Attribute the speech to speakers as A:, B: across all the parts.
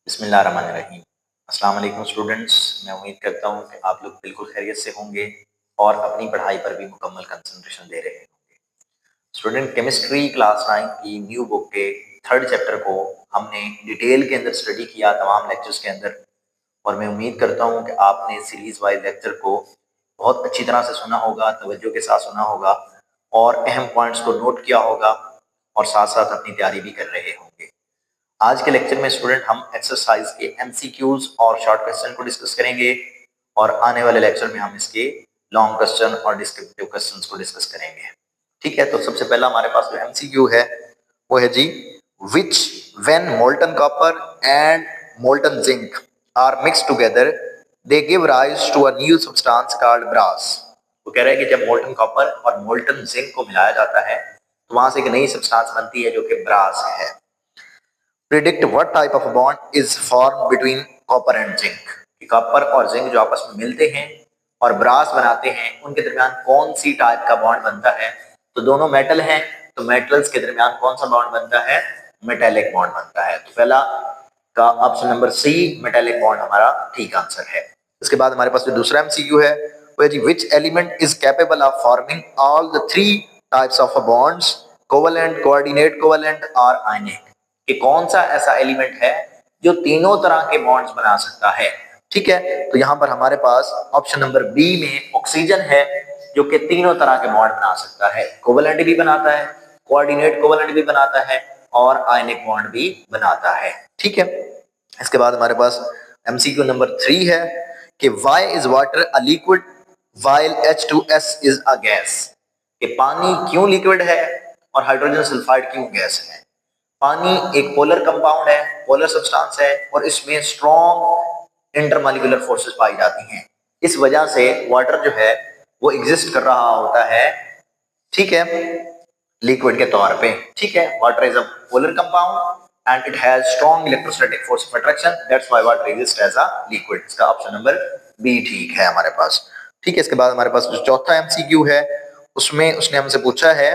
A: बिस्मिल्लाहिर्रहमानिर्रहीम। अस्सलाम वालेकुम स्टूडेंट्स, मैं उम्मीद करता हूँ कि आप लोग बिल्कुल खैरियत से होंगे और अपनी पढ़ाई पर भी मुकम्मल कंसंट्रेशन दे रहे होंगे। स्टूडेंट, केमिस्ट्री क्लास 9 की न्यू बुक के थर्ड चैप्टर को हमने डिटेल के अंदर स्टडी किया तमाम लेक्चर्स के अंदर, और मैं उम्मीद करता हूँ कि आपने सीरीज वाइज लेक्चर को बहुत अच्छी तरह से सुना होगा, तवज्जो के साथ सुना होगा और अहम पॉइंट्स को नोट किया होगा और साथ साथ अपनी तैयारी भी कर रहे होंगे। आज के लेक्चर में स्टूडेंट हम एक्सरसाइज के एमसीक्यूज और शॉर्ट क्वेश्चन को डिस्कस करेंगे और आने वाले लेक्चर में हम इसके लॉन्ग क्वेश्चन और डिस्क्रिप्टिव क्वेश्चंस को डिस्कस करेंगे। ठीक है, तो सबसे पहला हमारे पास जो एमसीक्यू है वो है जी, which when molten copper and molten zinc are mix together they give rise to a new substance called brass. वो कह रहा है कि जब मोल्टन कॉपर और मोल्टन जिंक को मिलाया जाता है तो वहां से एक नई सब्सटेंस बनती है जो कि ब्रास है। Predict what type of bond is form between copper and zinc. Copper और जिंक जो आपस में मिलते हैं और ब्रास बनाते हैं, उनके दरमियान कौन सी टाइप का बॉन्ड बनता है। तो दोनों मेटल हैं, तो मेटल्स के दरमियान कौन सा बॉन्ड बनता है? मेटेलिक बॉन्ड बनता है। तो पहला का option number C, metallic bond, हमारा ठीक आंसर है। इसके बाद हमारे पास जो दूसरा एमसीक्यू है वो है जी, which element is capable of forming all the three types of bonds, covalent, coordinate covalent और आयनिक। कि कौन सा ऐसा एलिमेंट है जो तीनों तरह के बॉन्ड्स बना सकता है। ठीक है, तो यहां पर हमारे पास ऑप्शन नंबर बी में ऑक्सीजन है जो कि तीनों तरह के बॉन्ड बना सकता है, कोवेलेंट भी बनाता है, कोऑर्डिनेट कोवेलेंट भी बनाता है और आयनिक बॉन्ड भी बनाता है। ठीक है, इसके बाद हमारे पास एमसीक्यू नंबर 3 है कि why is water a liquid while H2S is a gas. कि पानी क्यों लिक्विड है और हाइड्रोजन सल्फाइड क्यों गैस है। पानी एक पोलर कंपाउंड है, पोलर सब्सटेंस है और इसमें स्ट्रॉन्ग इंटरमॉलिक्यूलर फोर्सेस पाई जाती हैं। इस वजह से वाटर जो है वो एग्जिस्ट कर रहा होता है, ठीक है, लिक्विड के तौर पे। ठीक है, water is a polar compound and it has strong electrostatic force of attraction, that's why water exist as a liquid. इसका ऑप्शन नंबर बी ठीक है हमारे पास। ठीक है, इसके बाद हमारे पास जो चौथा एमसीक्यू है उसमें उसने हमसे पूछा है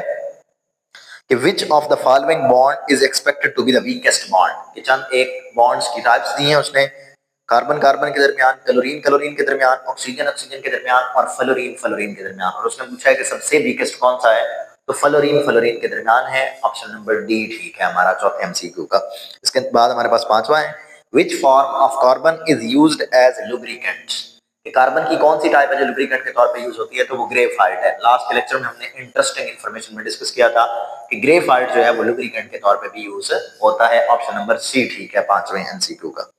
A: कि which of the following bond is expected to be the weakest bond। कि चंद एक बॉन्ड्स की टाइप्स दी हैं उसने, कार्बन कार्बन के दरमियान, क्लोरीन क्लोरीन के दरमियान, ऑक्सीजन ऑक्सीजन के दरमियान और फ्लोरीन फ्लोरीन के दरमियान, और उसने पूछा है कि सबसे वीकेस्ट कौन सा है। तो फ्लोरीन फ्लोरीन के दरमियान है, ऑप्शन नंबर डी ठीक है हमारा चौथे एमसीक्यू का। इसके बाद हमारे पास पांचवा है, which form of carbon is used as lubricant. Carbon की कौन सी टाइप है जो लुब्रिकेंट के तौर पे यूज होती है। तो वो ग्रेफाइट है। लास्ट के लेक्चर में हमने इंटरेस्टिंग इंफॉर्मेशन में डिस्कस किया था कि ग्रेफाइट जो है वो लुब्रिकेंट के तौर पे भी यूज होता है। ऑप्शन नंबर सी ठीक है पांचवें एमसीक्यू का।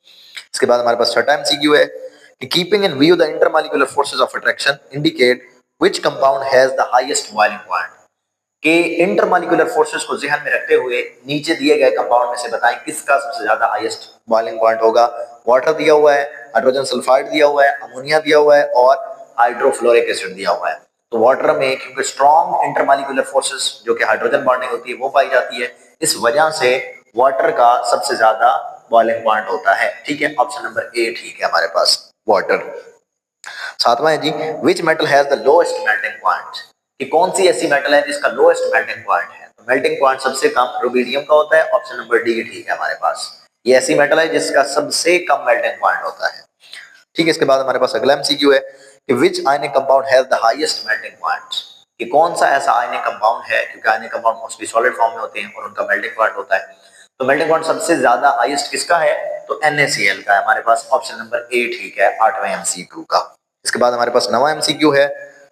A: इसके बाद हमारे पास छठा एमसीक्यू है कि keeping in view the intermolecular forces of attraction indicate which compound has the highest boiling point. के इंटरमॉलिक्यूलर फोर्सेस को ध्यान में रखते हुए नीचे दिए गए कंपाउंड में से बताएं किसका सबसे ज्यादा हाईएस्ट बॉइलिंग पॉइंट होगा। वाटर दिया हुआ है, हाइड्रोजन सल्फाइड दिया हुआ है, अमोनिया दिया हुआ है और हाइड्रोफ्लोरिक एसिड दिया हुआ है। तो वाटर में क्योंकि स्ट्रॉन्ग इंटरमॉलिक्यूलर फोर्सेस जो कि हाइड्रोजन बॉन्डिंग होती है वो पाई जाती है, इस वजह से वाटर का सबसे ज्यादा बॉइलिंग पॉइंट होता है। ठीक है, ऑप्शन नंबर ए ठीक है हमारे पास वाटर। सातवां है जी, which metal has the lowest melting point. कि कौन सी ऐसी मेटल है जिसका लोएस्ट मेल्टिंग पॉइंट है। तो मेल्टिंग पॉइंट सबसे कम रुबिडियम का होता है, ऑप्शन नंबर डी ठीक है हमारे पास। ये ऐसी मेटल है जिसका सबसे कम मेल्टिंग पॉइंट होता है। ठीक है, इसके बाद हमारे पास अगला एमसीक्यू है कि which ionic compound has the highest melting point. कि कौन सा ऐसा आयनिक कंपाउंड है, क्योंकि ionic compound mostly solid form में होते हैं और उनका मेल्टिंग पॉइंट होता है। तो मेल्टिंग पॉइंट सबसे ज्यादा हाईएस्ट किसका है। तो NaCl का है हमारे पास, ऑप्शन नंबर ए ठीक है आठवें एमसीक्यू का। इसके बाद हमारे पास नवा एमसीक्यू है।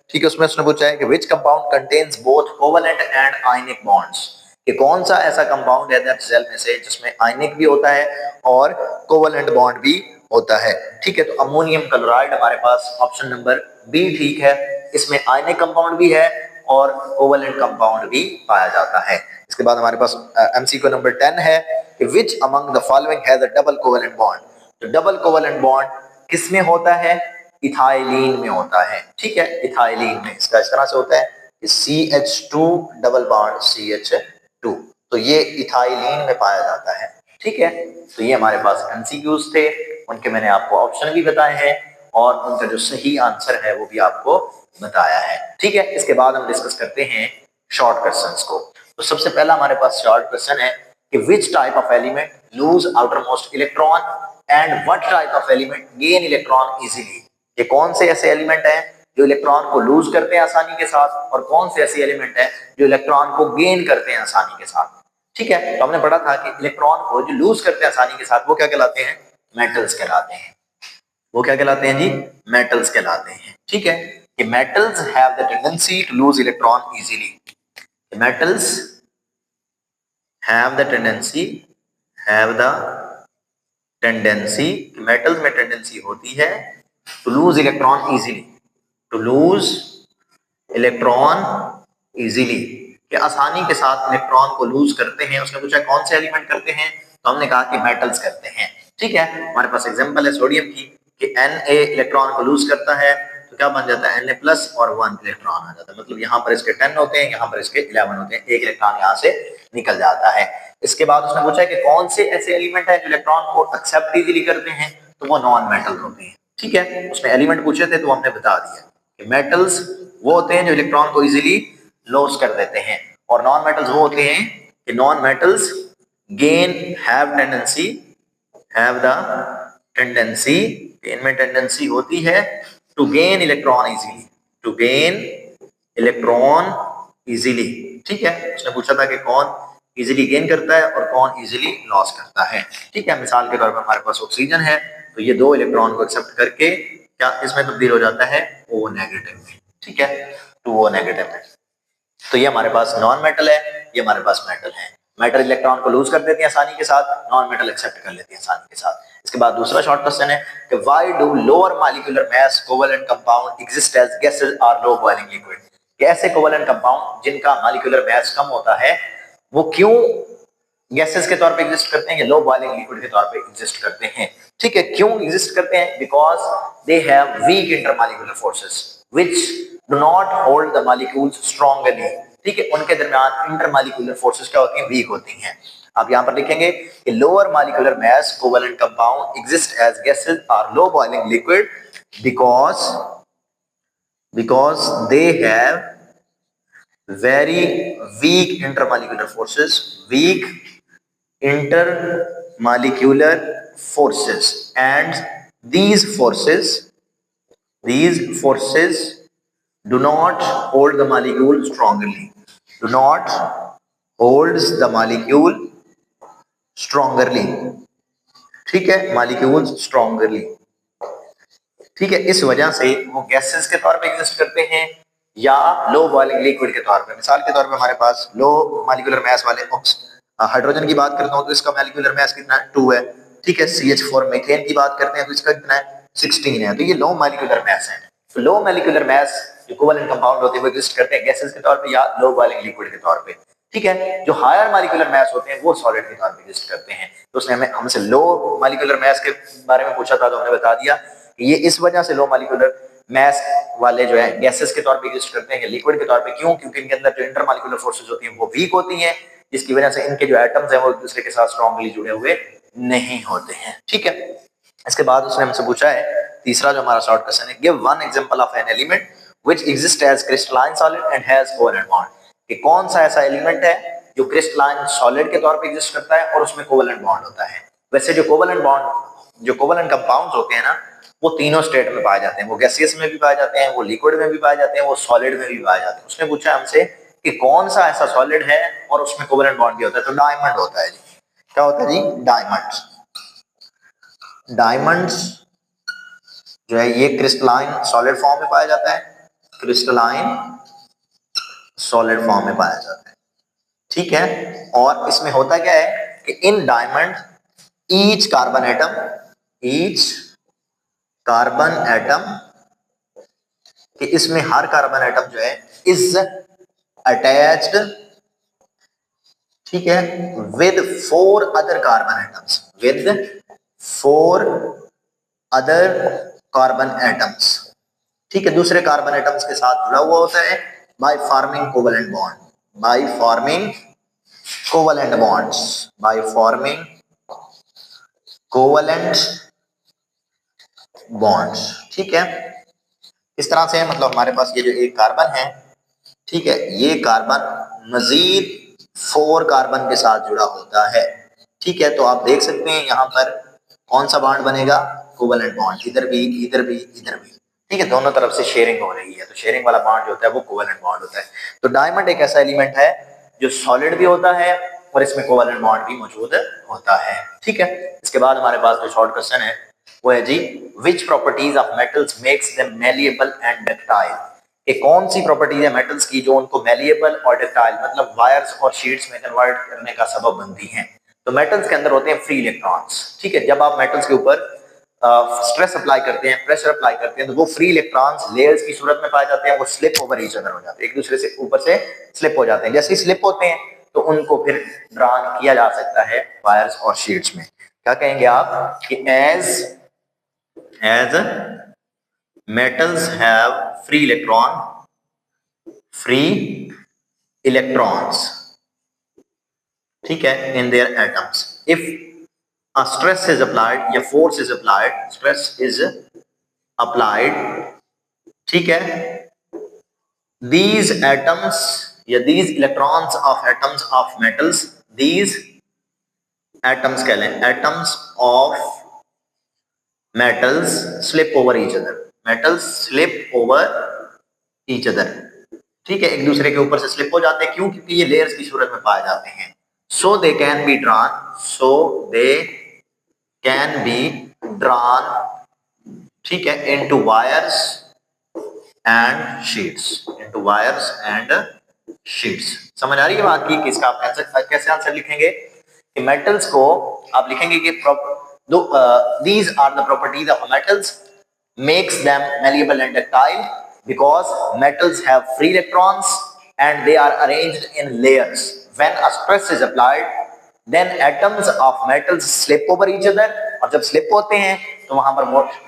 A: ठीक है, उसमें उसने पूछा है कि which compound contains both covalent and ionic bonds. कि कौन सा ऐसा कंपाउंड है दैट सेल में से जिसमें आयनिक भी होता है और कोवेलेंट बॉन्ड भी होता है। ठीक है, तो अमोनियम क्लोराइड हमारे पास, ऑप्शन नंबर बी ठीक है। इसमें आयनिक कंपाउंड भी है और कोवेलेंट कंपाउंड भी पाया जाता है। इसके बाद हमारे पास एमसीक्यू नंबर 10 है कि which among the following has a double covalent bond. तो डबल कोवेलेंट बॉन्ड किसमें होता है। इथाइलिन में होता है। ठीक है, इथाइलिन में इसका इस तरह से होता है कि CH2 डबल बॉन्ड CH2, तो ये इथाइलिन में पाया जाता है। ठीक है, तो ये हमारे पास एमसीक्यूज थे, उनके मैंने आपको ऑप्शन भी बताए हैं और उनका जो सही आंसर है वो भी आपको बताया है। ठीक है, इसके बाद हम डिस्कस करते हैं शॉर्ट क्वेश्चंस को। तो सबसे पहला हमारे पास शॉर्ट क्वेश्चन है कि which type of element lose outermost electron and what type of element gain electron easily. ये कौन से ऐसे एलिमेंट हैं जो इलेक्ट्रॉन को लूज करते हैं आसानी के साथ, और कौन से ऐसे एलिमेंट है जो इलेक्ट्रॉन को गेन करते हैं आसानी के साथ। ठीक है, तो हमने पढ़ा था कि इलेक्ट्रॉन को जो लूज करते हैं आसानी के साथ वो क्या कहलाते हैं, मेटल्स कहलाते हैं। वो क्या कहलाते हैं जी, मेटल्स कहलाते हैं। ठीक है, कि metals have the tendency to lose electron easily. Metals have the tendency, metals में टेंडेंसी होती है to lose electron easily, to lose electron easily, कि आसानी के साथ इलेक्ट्रॉन को लूज करते हैं। उसने पूछा कौन से एलिमेंट करते हैं, तो हमने कहा कि मेटल्स करते हैं। ठीक है, हमारे पास एग्जांपल है सोडियम की, कि Na इलेक्ट्रॉन को लूज करता है तो क्या बन जाता है, Na प्लस और 1 इलेक्ट्रॉन आ जाता है। मतलब यहाँ पर इसके 10 होते हैं, यहाँ पर इसके 11 होते हैं, एक इलेक्ट्रॉन यहाँ से निकल जाता है। इसके बाद उसने पूछा है कि कौन से ऐसे एलिमेंट है जो इलेक्ट्रॉन को एक्सेप्ट इजीली करते हैं, तो वो नॉन मेटल होते हैं। ठीक है, उसने एलिमेंट पूछे थे तो हमने बता दिया कि मेटल्स वो होते हैं जो इलेक्ट्रॉन को इजीली लॉस कर देते हैं, और नॉन मेटल्स वो होते हैं कि non metals gain have the tendency, इनमें टेंडेंसी होती है टू गेन इलेक्ट्रॉन इजीली। ठीक है, उसने पूछा था कि कौन इजीली गेन करता है और कौन इजीली लॉस करता है। ठीक है, मिसाल के तौर पर हमारे पास ऑक्सीजन है, तो ये 2 इलेक्ट्रॉन को एक्सेप्ट करके क्या इसमें तब्दील हो जाता है, O नेगेटिव में। ठीक है, टू O नेगेटिव में। तो ये हमारे पास नॉन मेटल है, ये हमारे पास मेटल है। मेटल इलेक्ट्रॉन को लूज कर देते हैं आसानी के साथ, नॉन मेटल एक्सेप्ट कर लेते हैं आसानी के साथ। इसके बाद दूसरा शॉर्ट क्वेश्चन है कि why do lower molecular mass covalent compound exist as gases और लो बॉइलिंग लिक्विड। ऐसे कोवेलेंट कंपाउंड जिनका मॉलिक्यूलर मास कम होता है वो क्यों गैसेस के तौर पे एग्जिस्ट करते हैं या लो बॉइलिंग लिक्विड के तौर पे एग्जिस्ट करते हैं। ठीक है, क्यों एग्जिस्ट करते हैं, because they have week intermolecular forces which do not hold the molecules strongly. ठीक है, उनके दरमियान इंटरमॉलिक्यूलर फोर्सेस क्या होती हैं, वीक होती हैं। आप यहां पर लिखेंगे कि lower molecular mass covalent compound exist as gases और low boiling liquid because they have very weak intermolecular forces, and these forces do not hold the molecule strongly, ठीक है, molecules strongly। ठीक है, इस वजह से वो गैसेस के तौर पे एग्जिस्ट करते हैं या लो बॉइलिंग लिक्विड के तौर पे। मिसाल के तौर पे हमारे पास लो मॉलिक्यूलर मास वाले हाइड्रोजन की बात करता हूं तो इसका मॉलिक्यूलर मास कितना है, 2 है। ठीक है, CH4 मीथेन की बात करते हैं तो इसका कितना है, 16 है। तो ये लो मॉलिक्यूलर मास है। तो लो मॉलिक्यूलर मास जो कोवेलेंट कंपाउंड होते हैं वो एग्जिस्ट करते हैं गैसेस के तौर पे या लो बॉइलिंग लिक्विड के तौर पे। ठीक है, जो हायर मॉलिक्यूलर मास होते हैं वो सॉलिड के तौर पे एग्जिस्ट करते हैं। तो उसने हमें हमसे लो मॉलिक्यूलर मास के बारे में पूछा था तो हमने बता दिया ये इस वजह से लो मॉलिक्यूलर मास वाले जो है गैसेस के तौर पे एग्जिस्ट करते हैं, लिक्विड के तौर पे। क्यों, क्योंकि इनके अंदर जो इंटरमॉलिक्यूलर फोर्सेस होती हैं वो वीक होती हैं, जिसकी वजह से इनके जो एटम्स हैं वो एक दूसरे के साथ स्ट्रांगली जुड़े हुए नहीं होते हैं। ठीक है, इसके बाद उसने हमसे पूछा है तीसरा जो हमारा शॉर्ट क्वेश्चन है, give one example of an element which exist as crystalline solid and has covalent bond. कि कौन सा ऐसा एलिमेंट है जो क्रिस्टलाइन सॉलिड के तौर पे एग्जिस्ट करता है और उसमें कोवेलेंट बॉन्ड होता है। वैसे जो कोवेलेंट कंपाउंड्स होते हैं ना वो तीनों स्टेट में पाए जाते हैं, वो गैसियस में भी पाए जाते हैं, वो लिक्विड में भी पाए जाते हैं, वो सॉलिड में भी पाए जाते हैं। उसने पूछा हमसे कि कौन सा ऐसा सॉलिड है और उसमें कोवेलेंट बॉन्ड भी होता है, तो डायमंड होता है जी। क्या होता है जी, डायमंड्स जो है ये क्रिस्टलाइन सॉलिड फॉर्म में पाया जाता है, ठीक है, और इसमें होता क्या है कि in diamond each carbon atom कि इसमें हर कार्बन एटम जो है इज अटैच्ड, ठीक है, विद 4 अदर कार्बन एटम्स, ठीक है, दूसरे कार्बन एटम्स के साथ जुड़ा हुआ होता है बाय फॉर्मिंग कोवेलेंट बॉन्ड्स, ठीक है। इस तरह से मतलब हमारे पास ये जो एक कार्बन है, ठीक है, ये कार्बन मजीद 4 कार्बन के साथ जुड़ा होता है। ठीक है, तो आप देख सकते हैं यहाँ पर कौन सा बॉन्ड बनेगा, कोवेलेंट बॉन्ड, इधर भी इधर भी इधर भी। ठीक है, दोनों तरफ से शेयरिंग हो रही है, तो शेयरिंग वाला बॉन्ड जो होता है वो कोवेलेंट बॉन्ड होता है। तो डायमंड एक ऐसा एलिमेंट है जो सॉलिड भी होता है और इसमें कोवेलेंट बॉन्ड भी मौजूद होता है। ठीक है, इसके बाद हमारे पास जो शॉर्ट क्वेश्चन है वो है जी, which properties of metals makes them malleable and ductile. ये कौन सी प्रॉपर्टीज है मेटल्स की जो उनको मैलिएबल और डक्टाइल मतलब वायर्स और शीट्स में कन्वर्ट करने का सबब बनती हैं। तो मेटल्स के अंदर होते हैं फ्री इलेक्ट्रॉन्स। ठीक है, जब आप मेटल्स के ऊपर स्ट्रेस अप्लाई करते हैं, प्रेशर अप्लाई करते हैं, तो वो फ्री इलेक्ट्रॉन्स लेयर्स की सूरत में पाए जाते हैं, वो स्लिप ओवर ईच अदर हो जाते हैं, एक दूसरे से ऊपर से स्लिप हो जाते हैं। जैसे ही स्लिप होते हैं तो उनको फिर ड्रॉन किया जा सकता है वायर्स और शीट्स में। क्या कहेंगे आप कि as metals have free electrons, ठीक है, in their atoms. If a stress is applied या force is applied, stress is applied, ठीक है, these atoms या these electrons of atoms of metals, these atoms कह लें, atoms of metals slip over each other, metals slip over each other, ठीक है, एक दूसरे के ऊपर से स्लिप हो जाते हैं। क्यों? क्योंकि ये लेयर्स की सूरत में पाए जाते हैं। सो दे कैन बी ड्रॉन, ठीक है, इनटू वायर्स एंड शीट्स। समझ आ रही है बात की? इसका आप कैसे आंसर लिखेंगे कि मेटल्स को आप लिखेंगे कि these are the properties of metals makes them malleable and ductile because metals have free electrons and they are arranged in layers. When a stress is applied, then atoms of metals slip over each other, और जब slip होते हैं तो वहां पर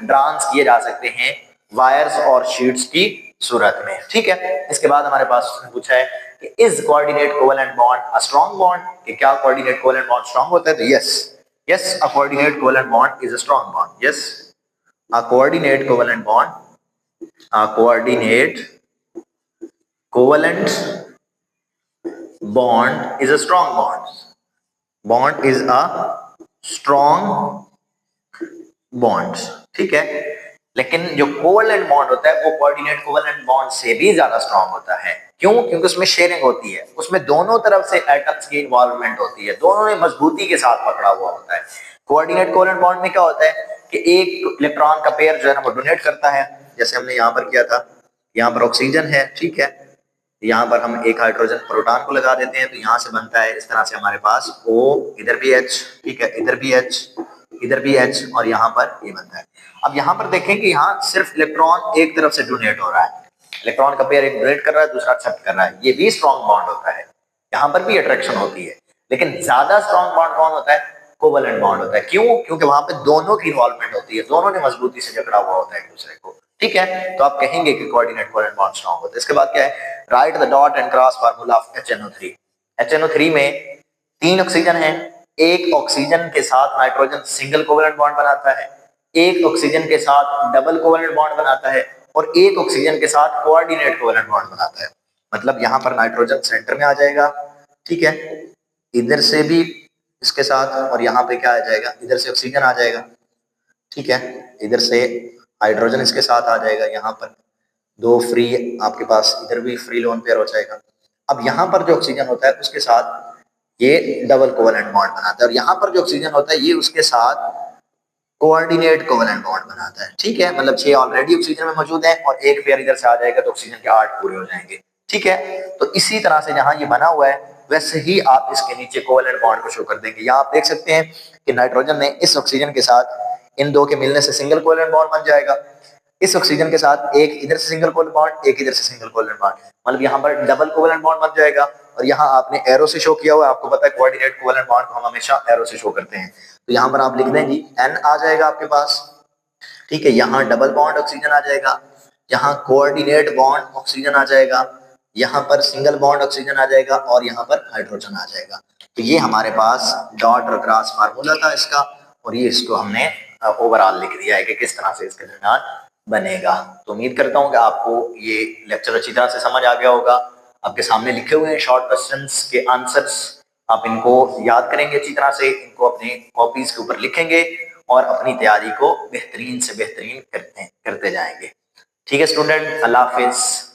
A: drones किए जा सकते हैं वायर्स और शीट्स की सूरत में। ठीक है, इसके बाद हमारे पास पूछा है कि is coordinate covalent bond a strong bond, कि क्या कोऑर्डिनेट कोवेलेंट बॉन्ड स्ट्रॉन्ग होता है? तो yes, a coordinate covalent bond is a strong bond. Yes, a coordinate covalent bond is a strong bond. Bond is a strong bond. ठीक है, लेकिन जो covalent bond होता है वो कोऑर्डिनेट कोवेलेंट बॉन्ड से भी ज्यादा स्ट्रांग होता है। क्यों? क्योंकि उसमें शेयरिंग होती है, उसमें दोनों तरफ से एटम्स की इन्वॉल्वमेंट होती है, दोनों ने मजबूती के साथ पकड़ा हुआ होता है। कोऑर्डिनेट कोवेलेंट बॉन्ड में क्या होता है कि एक इलेक्ट्रॉन का पेयर जो है ना वो डोनेट करता है, जैसे हमने यहाँ पर किया था, यहाँ पर ऑक्सीजन है, ठीक है, यहाँ पर हम एक हाइड्रोजन प्रोटॉन को लगा देते हैं, तो यहाँ से बनता है इस तरह से हमारे पास O, इधर भी H, ठीक है, इधर भी H, इधर भी H, और यहाँ पर ये बनता है। अब यहाँ पर देखें कि यहाँ सिर्फ इलेक्ट्रॉन एक तरफ से डोनेट हो रहा है, इलेक्ट्रॉन का पेयर एक डोनेट कर रहा है, दूसरा एक्सेप्ट कर रहा है, ये भी स्ट्रॉन्ग बॉन्ड होता है, यहाँ पर भी अट्रैक्शन होती है। लेकिन ज्यादा स्ट्रॉन्ग बॉन्ड कौन होता है? कोवेलेंट बॉन्ड होता है। क्यों? क्योंकि वहां पे दोनों की इन्वॉल्वमेंट होती है, दोनों ने मजबूती से जकड़ा हुआ होता है एक दूसरे को। ठीक है, तो आप कहेंगे कि कोऑर्डिनेट कोवेलेंट बॉन्ड स्ट्रॉन्ग होता है। इसके बाद क्या है? Right the dot and cross formula of HNO3। HNO3 में 3 ऑक्सीजन है, एक ऑक्सीजन के साथ नाइट्रोजन सिंगल कोवेलेंट बॉन्ड बनाता है, एक ऑक्सीजन के साथ डबल कोवेलेंट बॉन्ड बनाता है, और एक ऑक्सीजन के साथ कोऑर्डिनेट कोवेलेंट बॉन्ड बनाता है। मतलब यहाँ पर नाइट्रोजन सेंटर में आ जाएगा, ठीक है, इधर से भी इसके साथ, और यहाँ पे क्या आ जाएगा? इधर से ऑक्सीजन आ जाएगा, ठीक है, इधर से हाइड्रोजन इसके साथ आ जाएगा, यहाँ पर 2 फ्री आपके पास, इधर भी फ्री लोन पेयर हो जाएगा। अब यहाँ पर जो ऑक्सीजन होता है उसके साथ ये डबल कोवेलेंट बॉन्ड बनाता है, और यहाँ पर जो ऑक्सीजन होता है ये उसके साथ कोऑर्डिनेट कोवेलेंट बॉन्ड बनाता है। ठीक है, मतलब 6 ऑलरेडी ऑक्सीजन में मौजूद है और एक पेयर इधर से आ जाएगा तो ऑक्सीजन के 8 पूरे हो जाएंगे। ठीक है, तो इसी तरह से जहां ये बना हुआ है वैसे ही आप इसके नीचे कोवेलेंट बॉन्ड को शो कर देंगे। यहाँ आप देख सकते हैं कि नाइट्रोजन ने इस ऑक्सीजन के साथ इन दो के मिलने से सिंगल कोवेलेंट बॉन्ड बन जाएगा, इस ऑक्सीजन के साथ एक इधर से सिंगल कोवेलेंट बॉन्ड, एक इधर से सिंगल कोवेलेंट बॉन्ड, मतलब यहाँ पर डबल कोवेलेंट बॉन्ड बन जाएगा। और यहाँ आपने एरो से शो किया हुआ है, आपको पता है कोऑर्डिनेट कोवेलेंट बॉन्ड को हम हमेशा एरो से शो करते हैं, तो यहाँ पर आप लिख दें जी N आ जाएगा आपके पास, ठीक है, यहाँ डबल बॉन्ड ऑक्सीजन आ जाएगा, यहाँ कोऑर्डिनेट बॉन्ड ऑक्सीजन आ जाएगा, यहाँ पर सिंगल बॉन्ड ऑक्सीजन आ जाएगा, और यहाँ पर हाइड्रोजन आ जाएगा। तो ये हमारे पास डॉट और क्रॉस फार्मूला था इसका, और ये इसको हमने ओवरऑल लिख दिया है कि किस तरह से इसके दरमियान बनेगा। तो उम्मीद करता हूँ कि आपको ये लेक्चर अच्छी तरह से समझ आ गया होगा। आपके सामने लिखे हुए हैं शॉर्ट क्वेश्चंस के आंसर्स, आप इनको याद करेंगे अच्छी तरह से, इनको अपने कॉपीज के ऊपर लिखेंगे और अपनी तैयारी को बेहतरीन से बेहतरीन करते जाएंगे। ठीक है स्टूडेंट, अल्लाह हाफिज।